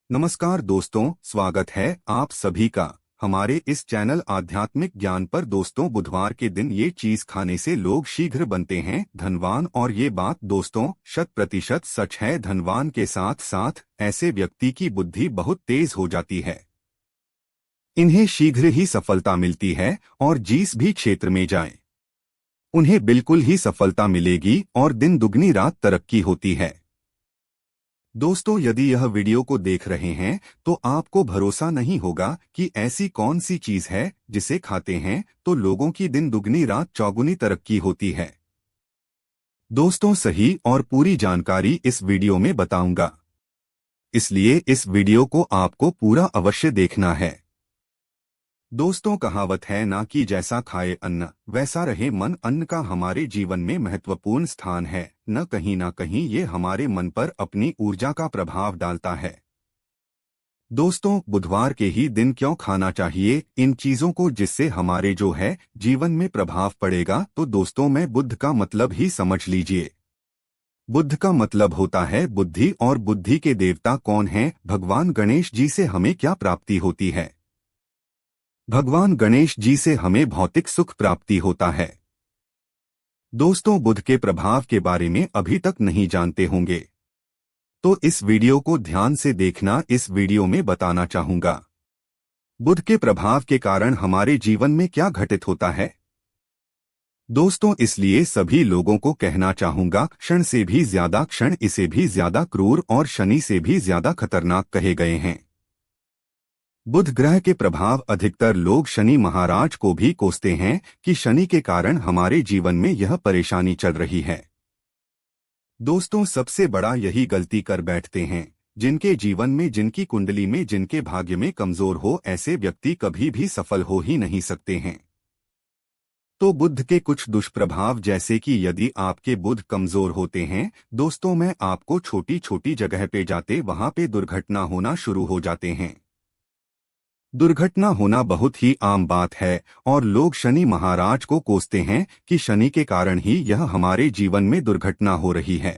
नमस्कार दोस्तों, स्वागत है आप सभी का हमारे इस चैनल आध्यात्मिक ज्ञान पर। दोस्तों, बुधवार के दिन ये चीज खाने से लोग शीघ्र बनते हैं धनवान, और ये बात दोस्तों 100% सच है। धनवान के साथ साथ ऐसे व्यक्ति की बुद्धि बहुत तेज हो जाती है। इन्हें शीघ्र ही सफलता मिलती है, और जिस भी क्षेत्र में जाएं, उन्हें बिल्कुल ही सफलता मिलेगी और दिन दुगनी रात तरक्की होती है। दोस्तों, यदि यह वीडियो को देख रहे हैं तो आपको भरोसा नहीं होगा कि ऐसी कौन सी चीज है जिसे खाते हैं तो लोगों की दिन दुगनी रात चौगुनी तरक्की होती है। दोस्तों, सही और पूरी जानकारी इस वीडियो में बताऊंगा, इसलिए इस वीडियो को आपको पूरा अवश्य देखना है। दोस्तों, कहावत है ना कि जैसा खाए अन्न वैसा रहे मन। अन्न का हमारे जीवन में महत्वपूर्ण स्थान है। न कहीं ये हमारे मन पर अपनी ऊर्जा का प्रभाव डालता है। दोस्तों, बुधवार के ही दिन क्यों खाना चाहिए इन चीजों को, जिससे हमारे जो है जीवन में प्रभाव पड़ेगा। तो दोस्तों, मैं बुध का मतलब ही समझ लीजिए। बुध का मतलब होता है बुद्धि, और बुद्धि के देवता कौन हैं? भगवान गणेश जी से हमें क्या प्राप्ति होती है? भगवान गणेश जी से हमें भौतिक सुख प्राप्ति होता है। दोस्तों, बुध के प्रभाव के बारे में अभी तक नहीं जानते होंगे, तो इस वीडियो को ध्यान से देखना। इस वीडियो में बताना चाहूंगा बुध के प्रभाव के कारण हमारे जीवन में क्या घटित होता है। दोस्तों, इसलिए सभी लोगों को कहना चाहूंगा, क्षण से भी ज्यादा क्षण, इसे भी ज्यादा क्रूर और शनि से भी ज्यादा खतरनाक कहे गए हैं। बुध ग्रह के प्रभाव अधिकतर लोग शनि महाराज को भी कोसते हैं कि शनि के कारण हमारे जीवन में यह परेशानी चल रही है। दोस्तों, सबसे बड़ा यही गलती कर बैठते हैं जिनके जीवन में, जिनकी कुंडली में, जिनके भाग्य में कमजोर हो, ऐसे व्यक्ति कभी भी सफल हो ही नहीं सकते हैं। तो बुध के कुछ दुष्प्रभाव, जैसे कि यदि आपके बुध कमजोर होते हैं दोस्तों, मैं आपको छोटी छोटी जगह पे जाते वहां पे दुर्घटना होना शुरू हो जाते हैं। दुर्घटना होना बहुत ही आम बात है, और लोग शनि महाराज को कोसते हैं कि शनि के कारण ही यह हमारे जीवन में दुर्घटना हो रही है,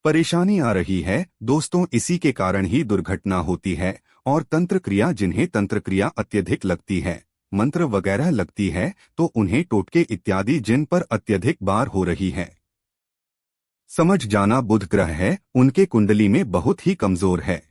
परेशानी आ रही है। दोस्तों, इसी के कारण ही दुर्घटना होती है। और तंत्र क्रिया, जिन्हें तंत्र क्रिया अत्यधिक लगती है, मंत्र वगैरह लगती है, तो उन्हें टोटके इत्यादि जिन पर अत्यधिक बार हो रही है, समझ जाना बुध ग्रह है उनके कुंडली में बहुत ही कमजोर है।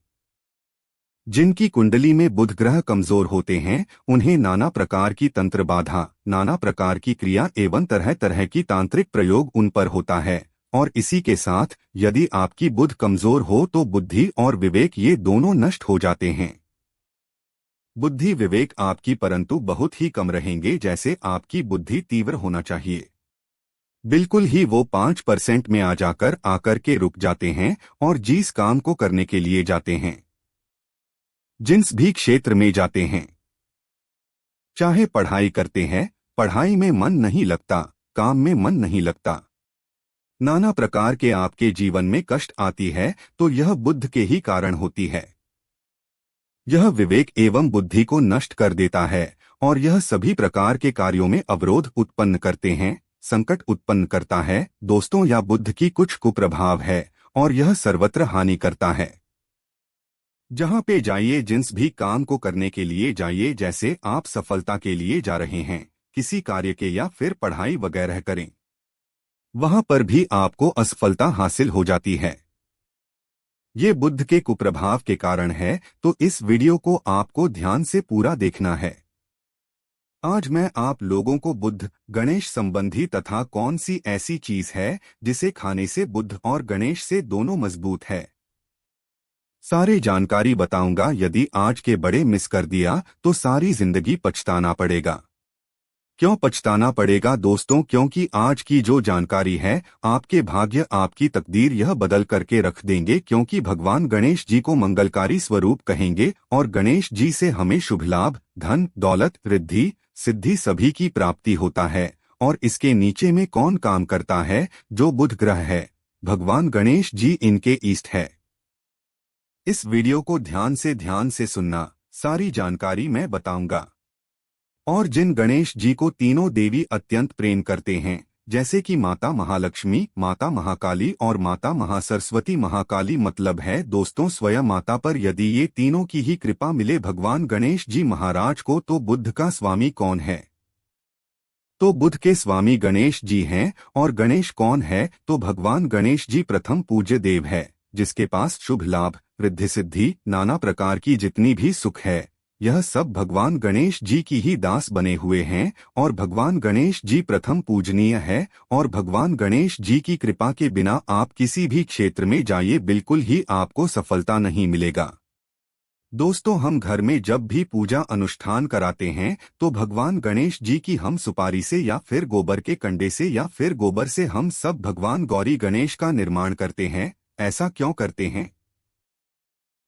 जिनकी कुंडली में बुध ग्रह कमजोर होते हैं उन्हें नाना प्रकार की तंत्र बाधा, नाना प्रकार की क्रिया एवं तरह तरह की तांत्रिक प्रयोग उन पर होता है। और इसी के साथ यदि आपकी बुध कमजोर हो तो बुद्धि और विवेक ये दोनों नष्ट हो जाते हैं। बुद्धि विवेक आपकी परंतु बहुत ही कम रहेंगे। जैसे आपकी बुद्धि तीव्र होना चाहिए, बिल्कुल ही वो 5% में आकर के रुक जाते हैं, और जिस काम को करने के लिए जाते हैं, जिस भी क्षेत्र में जाते हैं, चाहे पढ़ाई करते हैं, पढ़ाई में मन नहीं लगता, काम में मन नहीं लगता, नाना प्रकार के आपके जीवन में कष्ट आती है, तो यह बुध के ही कारण होती है। यह विवेक एवं बुद्धि को नष्ट कर देता है, और यह सभी प्रकार के कार्यों में अवरोध उत्पन्न करते हैं, संकट उत्पन्न करता है। दोस्तों, यह बुध की कुछ कुप्रभाव है, और यह सर्वत्र हानि करता है। जहां पे जाइए, जिस भी काम को करने के लिए जाइए, जैसे आप सफलता के लिए जा रहे हैं किसी कार्य के या फिर पढ़ाई वगैरह करें, वहां पर भी आपको असफलता हासिल हो जाती है। ये बुध के कुप्रभाव के कारण है, तो इस वीडियो को आपको ध्यान से पूरा देखना है। आज मैं आप लोगों को बुध गणेश संबंधी तथा कौन सी ऐसी चीज है जिसे खाने से बुध और गणेश से दोनों मजबूत है, सारी जानकारी बताऊंगा। यदि आज के बड़े मिस कर दिया तो सारी जिंदगी पछताना पड़ेगा। क्यों पछताना पड़ेगा दोस्तों? क्योंकि आज की जो जानकारी है आपके भाग्य, आपकी तकदीर यह बदल करके रख देंगे। क्योंकि भगवान गणेश जी को मंगलकारी स्वरूप कहेंगे, और गणेश जी से हमें शुभ लाभ, धन दौलत, रिद्धि सिद्धि सभी की प्राप्ति होता है। और इसके नीचे में कौन काम करता है? जो बुध ग्रह है, भगवान गणेश जी इनके ईष्ट है। इस वीडियो को ध्यान से सुनना, सारी जानकारी मैं बताऊंगा। और जिन गणेश जी को तीनों देवी अत्यंत प्रेम करते हैं, जैसे कि माता महालक्ष्मी, माता महाकाली और माता महासरस्वती। महाकाली मतलब है दोस्तों स्वयं माता पर। यदि ये तीनों की ही कृपा मिले भगवान गणेश जी महाराज को, तो बुद्ध का स्वामी कौन है? तो बुद्ध के स्वामी गणेश जी हैं। और गणेश कौन है? तो भगवान गणेश जी प्रथम पूज्य देव है, जिसके पास शुभ लाभ, रिद्धि सिद्धि, नाना प्रकार की जितनी भी सुख है, यह सब भगवान गणेश जी की ही दास बने हुए हैं। और भगवान गणेश जी प्रथम पूजनीय है। और भगवान गणेश जी की कृपा के बिना आप किसी भी क्षेत्र में जाइए, बिल्कुल ही आपको सफलता नहीं मिलेगा। दोस्तों, हम घर में जब भी पूजा अनुष्ठान कराते हैं तो भगवान गणेश जी की हम सुपारी से या फिर गोबर के कंडे से या फिर गोबर से हम सब भगवान गौरी गणेश का निर्माण करते हैं। ऐसा क्यों करते हैं?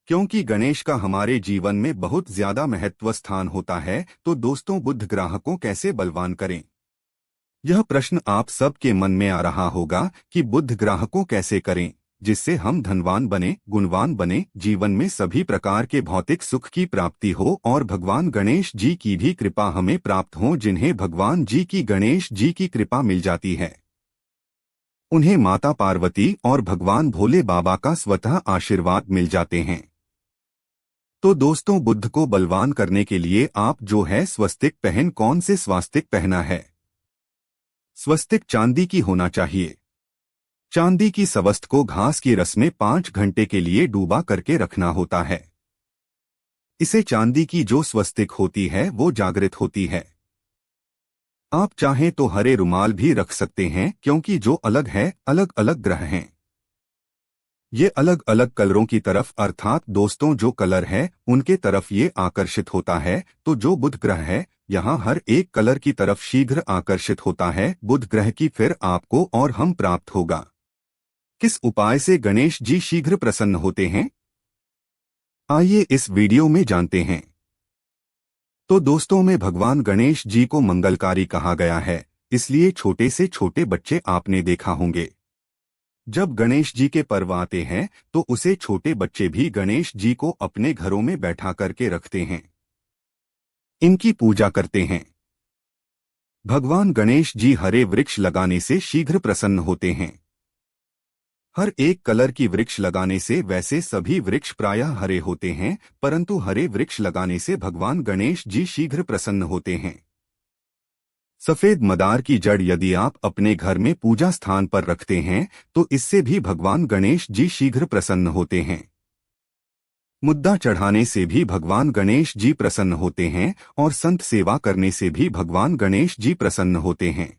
क्योंकि गणेश का हमारे जीवन में बहुत ज्यादा महत्व स्थान होता है। तो दोस्तों, बुद्ध ग्रह को कैसे बलवान करें? यह प्रश्न आप सबके मन में आ रहा होगा कि बुद्ध ग्रह को कैसे करें जिससे हम धनवान बने, गुणवान बने, जीवन में सभी प्रकार के भौतिक सुख की प्राप्ति हो और भगवान गणेश जी की भी कृपा हमें प्राप्त हो। जिन्हें भगवान जी की गणेश जी की कृपा मिल जाती है, उन्हें माता पार्वती और भगवान भोले बाबा का स्वतः आशीर्वाद मिल जाते हैं। तो दोस्तों, बुद्ध को बलवान करने के लिए आप जो है स्वस्तिक पहन। कौन से स्वास्तिक पहना है? स्वस्तिक चांदी की होना चाहिए। चांदी की स्वस्त को घास की रस में 5 घंटे के लिए डूबा करके रखना होता है। इसे चांदी की जो स्वस्तिक होती है वो जागृत होती है। आप चाहें तो हरे रुमाल भी रख सकते हैं, क्योंकि जो अलग है, अलग अलग ग्रह हैं, ये अलग अलग कलरों की तरफ, अर्थात दोस्तों जो कलर है उनके तरफ ये आकर्षित होता है। तो जो बुध ग्रह है यहाँ हर एक कलर की तरफ शीघ्र आकर्षित होता है। बुध ग्रह की फिर आपको और हम प्राप्त होगा। किस उपाय से गणेश जी शीघ्र प्रसन्न होते हैं, आइए इस वीडियो में जानते हैं। तो दोस्तों, में भगवान गणेश जी को मंगलकारी कहा गया है, इसलिए छोटे से छोटे बच्चे आपने देखा होंगे, जब गणेश जी के पर्व आते हैं तो उसे छोटे बच्चे भी गणेश जी को अपने घरों में बैठा करके रखते हैं, इनकी पूजा करते हैं। भगवान गणेश जी हरे वृक्ष लगाने से शीघ्र प्रसन्न होते हैं। हर एक कलर की वृक्ष लगाने से, वैसे सभी वृक्ष प्रायः हरे होते हैं, परंतु हरे वृक्ष लगाने से भगवान गणेश जी शीघ्र प्रसन्न होते हैं। सफेद मदार की जड़ यदि आप अपने घर में पूजा स्थान पर रखते हैं तो इससे भी भगवान गणेश जी शीघ्र प्रसन्न होते हैं। मुद्दा चढ़ाने से भी भगवान गणेश जी प्रसन्न होते हैं और संत सेवा करने से भी भगवान गणेश जी प्रसन्न होते हैं।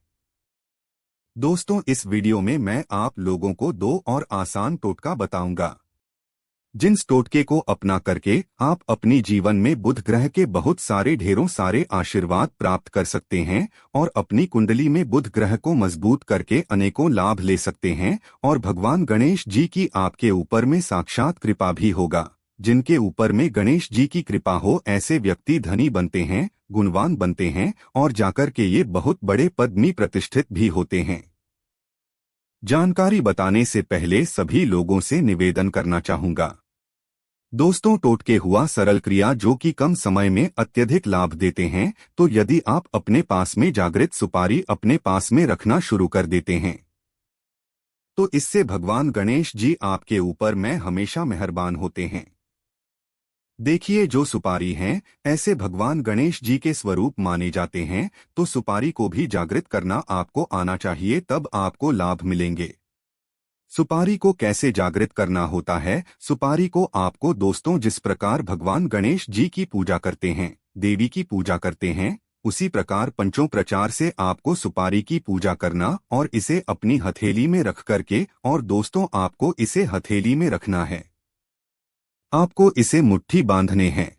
दोस्तों, इस वीडियो में मैं आप लोगों को 2 और आसान टोटका बताऊंगा, जिन टोटके को अपना करके आप अपनी जीवन में बुध ग्रह के बहुत सारे ढेरों सारे आशीर्वाद प्राप्त कर सकते हैं और अपनी कुंडली में बुध ग्रह को मजबूत करके अनेकों लाभ ले सकते हैं। और भगवान गणेश जी की आपके ऊपर में साक्षात कृपा भी होगा। जिनके ऊपर में गणेश जी की कृपा हो, ऐसे व्यक्ति धनी बनते हैं, गुणवान बनते हैं और जाकर के ये बहुत बड़े पद में प्रतिष्ठित भी होते हैं। जानकारी बताने से पहले सभी लोगों से निवेदन करना चाहूंगा। दोस्तों, टोटके हुआ सरल क्रिया जो कि कम समय में अत्यधिक लाभ देते हैं। तो यदि आप अपने पास में जागृत सुपारी अपने पास में रखना शुरू कर देते हैं तो इससे भगवान गणेश जी आपके ऊपर में हमेशा मेहरबान होते हैं। देखिए, जो सुपारी हैं ऐसे भगवान गणेश जी के स्वरूप माने जाते हैं, तो सुपारी को भी जागृत करना आपको आना चाहिए, तब आपको लाभ मिलेंगे। सुपारी को कैसे जागृत करना होता है? सुपारी को आपको दोस्तों जिस प्रकार भगवान गणेश जी की पूजा करते हैं, देवी की पूजा करते हैं, उसी प्रकार पंचोपचार से आपको सुपारी की पूजा करना और इसे अपनी हथेली में रख करके, और दोस्तों आपको इसे हथेली में रखना है। आपको इसे मुट्ठी बांधने हैं।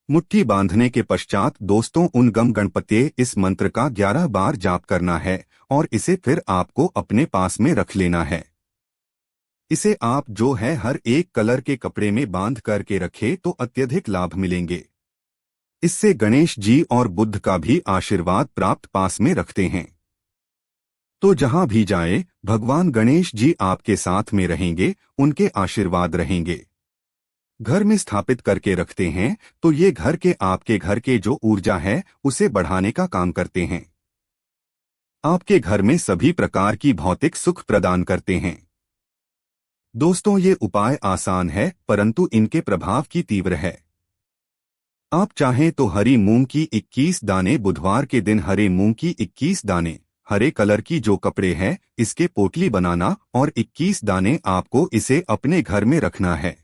मुट्ठी बांधने के पश्चात दोस्तों उन गम गणपते इस मंत्र का 11 बार जाप करना है और इसे फिर आपको अपने पास में रख लेना है। इसे आप जो है हर एक कलर के कपड़े में बांध करके रखे तो अत्यधिक लाभ मिलेंगे। इससे गणेश जी और बुद्ध का भी आशीर्वाद प्राप्त पास में रखते हैं। तो जहां भी जाए भगवान गणेश जी आपके साथ में रहेंगे, उनके आशीर्वाद रहेंगे। घर में स्थापित करके रखते हैं तो ये घर के आपके घर के जो ऊर्जा है उसे बढ़ाने का काम करते हैं। आपके घर में सभी प्रकार की भौतिक सुख प्रदान करते हैं। दोस्तों, ये उपाय आसान है परंतु इनके प्रभाव की तीव्र है। आप चाहें तो हरी मूंग की 21 दाने, बुधवार के दिन हरे मूंग की 21 दाने, हरे कलर की जो कपड़े हैं इसके पोटली बनाना और 21 दाने आपको इसे अपने घर में रखना है।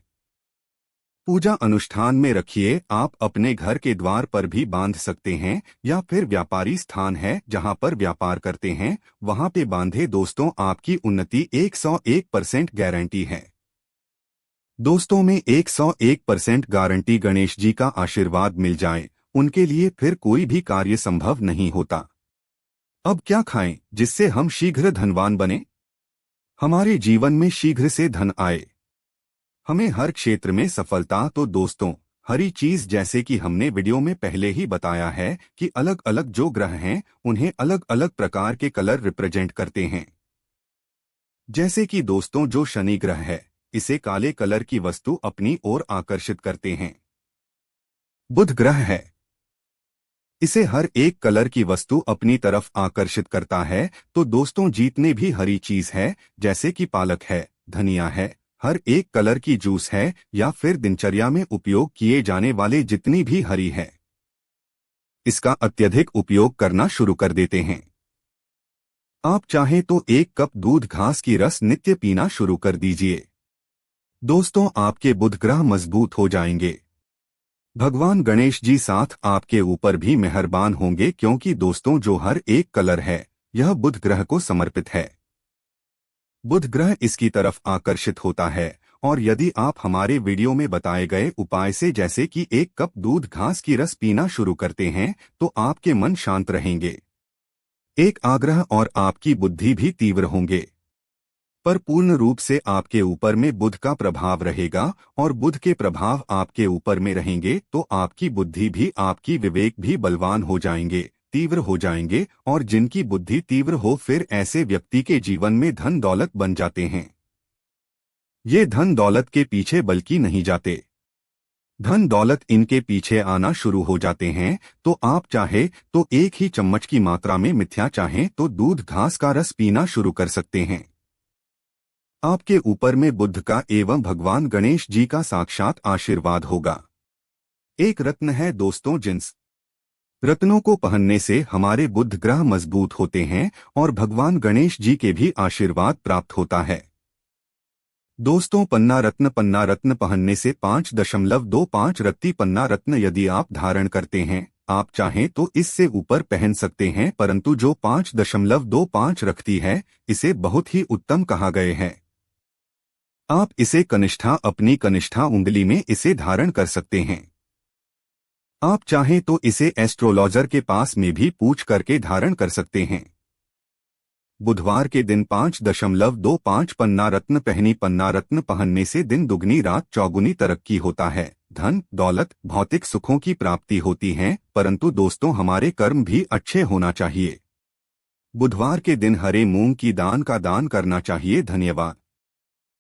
पूजा अनुष्ठान में रखिए। आप अपने घर के द्वार पर भी बांध सकते हैं या फिर व्यापारी स्थान है जहां पर व्यापार करते हैं वहां पे बांधे। दोस्तों, आपकी उन्नति 101% गारंटी है। दोस्तों, में 101% गारंटी गणेश जी का आशीर्वाद मिल जाए उनके लिए फिर कोई भी कार्य संभव नहीं होता। अब क्या खाएं जिससे हम शीघ्र धनवान बने, हमारे जीवन में शीघ्र से धन आए, हमें हर क्षेत्र में सफलता? तो दोस्तों, हरी चीज जैसे कि हमने वीडियो में पहले ही बताया है कि अलग अलग जो ग्रह हैं उन्हें अलग अलग प्रकार के कलर रिप्रेजेंट करते हैं। जैसे कि दोस्तों, जो शनि ग्रह है इसे काले कलर की वस्तु अपनी ओर आकर्षित करते हैं। बुध ग्रह है, इसे हर एक कलर की वस्तु अपनी तरफ आकर्षित करता है। तो दोस्तों, जितने भी हरी चीज है जैसे कि पालक है, धनिया है, हर एक कलर की जूस है या फिर दिनचर्या में उपयोग किए जाने वाले जितनी भी हरी है, इसका अत्यधिक उपयोग करना शुरू कर देते हैं। आप चाहें तो 1 कप दूध घास की रस नित्य पीना शुरू कर दीजिए। दोस्तों, आपके बुध ग्रह मजबूत हो जाएंगे। भगवान गणेश जी साथ आपके ऊपर भी मेहरबान होंगे क्योंकि दोस्तों, जो हर एक कलर है यह बुध ग्रह को समर्पित है। बुध ग्रह इसकी तरफ आकर्षित होता है और यदि आप हमारे वीडियो में बताए गए उपाय से जैसे कि 1 कप दूध घास की रस पीना शुरू करते हैं तो आपके मन शांत रहेंगे, एक आग्रह और आपकी बुद्धि भी तीव्र होंगे। पर पूर्ण रूप से आपके ऊपर में बुध का प्रभाव रहेगा और बुध के प्रभाव आपके ऊपर में रहेंगे तो आपकी बुद्धि भी, आपकी विवेक भी बलवान हो जाएंगे, तीव्र हो जाएंगे। और जिनकी बुद्धि तीव्र हो फिर ऐसे व्यक्ति के जीवन में धन दौलत बन जाते हैं। ये धन दौलत के पीछे बल्कि नहीं जाते, धन दौलत इनके पीछे आना शुरू हो जाते हैं। तो आप चाहे तो 1 ही चम्मच की मात्रा में मिथ्या चाहें तो दूध घास का रस पीना शुरू कर सकते हैं। आपके ऊपर में बुध का एवं भगवान गणेश जी का साक्षात आशीर्वाद होगा। एक रत्न है दोस्तों, जिन्स रत्नों को पहनने से हमारे बुध ग्रह मजबूत होते हैं और भगवान गणेश जी के भी आशीर्वाद प्राप्त होता है। दोस्तों, पन्ना रत्न पहनने से 5.25 रत्ती पन्ना रत्न यदि आप धारण करते हैं, आप चाहें तो इससे ऊपर पहन सकते हैं परंतु जो 5.25 रखती है इसे बहुत ही उत्तम कहा गए हैं। आप इसे कनिष्ठा, अपनी कनिष्ठा उंगली में इसे धारण कर सकते हैं। आप चाहें तो इसे एस्ट्रोलॉजर के पास में भी पूछ करके धारण कर सकते हैं। बुधवार के दिन 5.25 पन्ना रत्न पहनी। पन्ना रत्न पहनने से दिन दुगनी रात चौगुनी तरक्की होता है, धन दौलत भौतिक सुखों की प्राप्ति होती है। परंतु दोस्तों, हमारे कर्म भी अच्छे होना चाहिए। बुधवार के दिन हरे मूंग की दान का दान करना चाहिए। धन्यवाद।